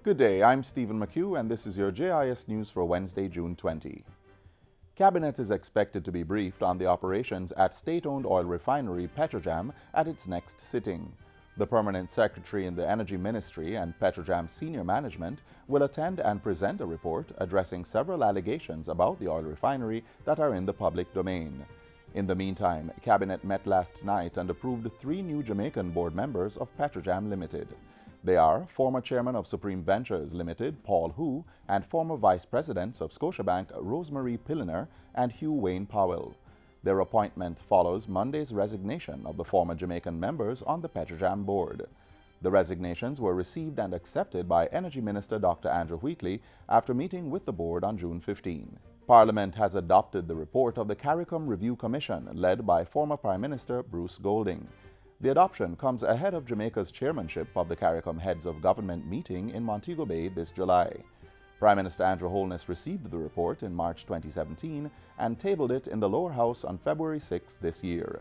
Good day, I'm Stephen McHugh and this is your JIS news for Wednesday, June 20. Cabinet is expected to be briefed on the operations at state-owned oil refinery Petrojam at its next sitting. The Permanent Secretary in the Energy Ministry and Petrojam senior management will attend and present a report addressing several allegations about the oil refinery that are in the public domain. In the meantime, Cabinet met last night and approved 3 new Jamaican board members of Petrojam Limited. They are former Chairman of Supreme Ventures Limited, Paul Hu, and former Vice Presidents of Scotiabank, Rosemary Pilliner and Hugh Wayne Powell. Their appointment follows Monday's resignation of the former Jamaican members on the Petrojam board. The resignations were received and accepted by Energy Minister Dr. Andrew Wheatley after meeting with the board on June 15. Parliament has adopted the report of the CARICOM Review Commission led by former Prime Minister Bruce Golding. The adoption comes ahead of Jamaica's chairmanship of the CARICOM Heads of Government meeting in Montego Bay this July. Prime Minister Andrew Holness received the report in March 2017 and tabled it in the lower house on February 6 this year.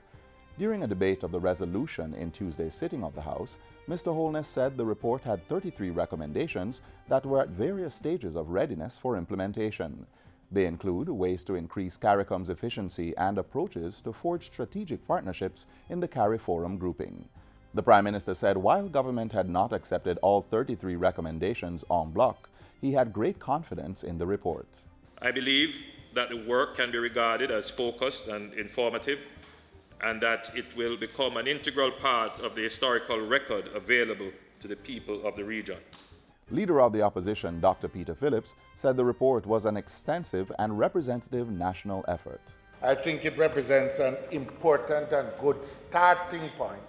During a debate of the resolution in Tuesday's sitting of the House, Mr. Holness said the report had 33 recommendations that were at various stages of readiness for implementation. They include ways to increase CARICOM's efficiency and approaches to forge strategic partnerships in the CARIForum grouping. The Prime Minister said while government had not accepted all 33 recommendations en bloc, he had great confidence in the report. I believe that the work can be regarded as focused and informative, and that it will become an integral part of the historical record available to the people of the region. Leader of the opposition, Dr. Peter Phillips, said the report was an extensive and representative national effort. I think it represents an important and good starting point.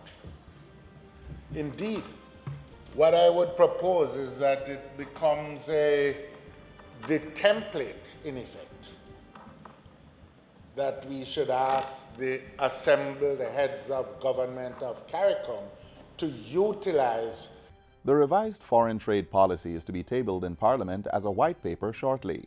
Indeed, what I would propose is that it becomes the template, in effect, that we should ask the heads of government of CARICOM to utilize. The revised foreign trade policy is to be tabled in Parliament as a white paper shortly.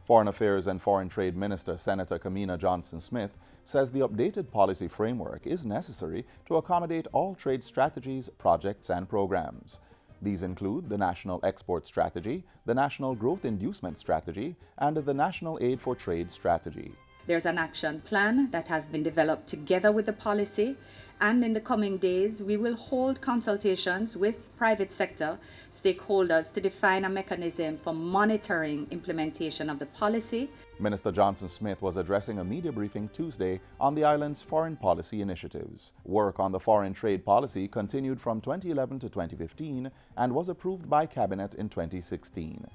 Foreign Affairs and Foreign Trade Minister Senator Kamina Johnson-Smith says the updated policy framework is necessary to accommodate all trade strategies, projects and programs. These include the National Export Strategy, the National Growth Inducement Strategy, and the National Aid for Trade Strategy. There's an action plan that has been developed together with the policy, and in the coming days we will hold consultations with private sector stakeholders to define a mechanism for monitoring implementation of the policy. Minister Johnson-Smith was addressing a media briefing Tuesday on the island's foreign policy initiatives. Work on the foreign trade policy continued from 2011 to 2015 and was approved by Cabinet in 2016.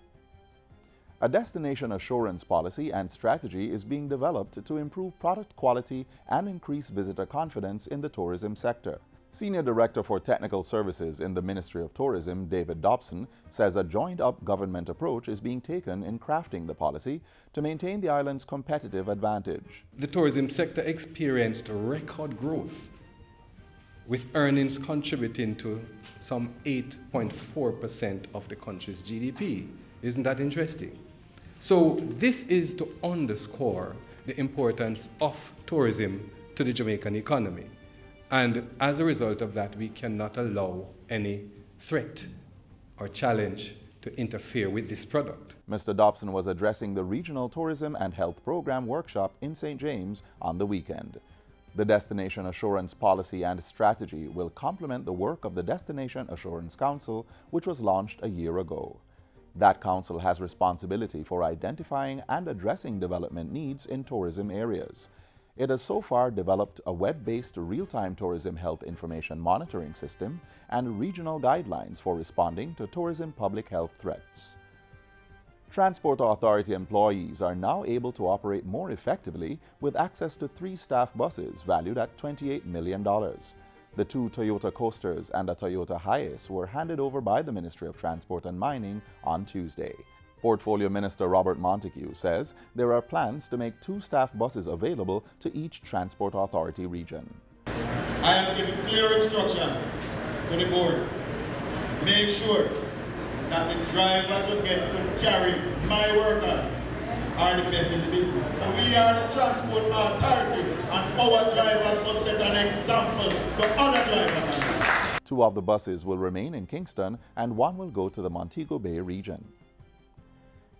A destination assurance policy and strategy is being developed to improve product quality and increase visitor confidence in the tourism sector. Senior Director for Technical Services in the Ministry of Tourism, David Dobson, says a joined-up government approach is being taken in crafting the policy to maintain the island's competitive advantage. The tourism sector experienced record growth, with earnings contributing to some 8.4% of the country's GDP. Isn't that interesting? So this is to underscore the importance of tourism to the Jamaican economy. And as a result of that, we cannot allow any threat or challenge to interfere with this product. Mr. Dobson was addressing the Regional Tourism and Health Program workshop in St. James on the weekend. The Destination Assurance Policy and Strategy will complement the work of the Destination Assurance Council, which was launched a year ago. That council has responsibility for identifying and addressing development needs in tourism areas. It has so far developed a web-based real-time tourism health information monitoring system and regional guidelines for responding to tourism public health threats. Transport Authority employees are now able to operate more effectively with access to 3 staff buses valued at $28 million. The 2 Toyota Coasters and a Toyota JIS were handed over by the Ministry of Transport and Mining on Tuesday. Portfolio Minister Robert Montego says there are plans to make 2 staff buses available to each Transport Authority region. I have given clear instruction to the board. Make sure that the drivers will get to carry my workers are the best in the business. We are the transport authority, and our drivers must set an example to other drivers. 2 of the buses will remain in Kingston and 1 will go to the Montego Bay region.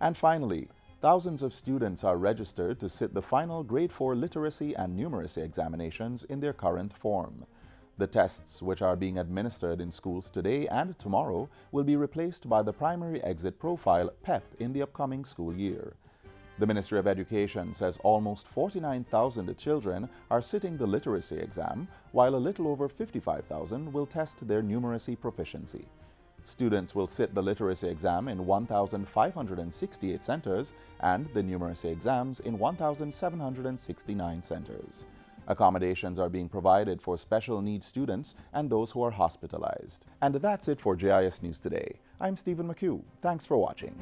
And finally, thousands of students are registered to sit the final Grade 4 literacy and numeracy examinations in their current form. The tests, which are being administered in schools today and tomorrow, will be replaced by the Primary Exit Profile (PEP) in the upcoming school year. The Ministry of Education says almost 49,000 children are sitting the literacy exam, while a little over 55,000 will test their numeracy proficiency. Students will sit the literacy exam in 1,568 centers and the numeracy exams in 1,769 centers. Accommodations are being provided for special needs students and those who are hospitalized. And that's it for JIS News Today. I'm Stephen McHugh. Thanks for watching.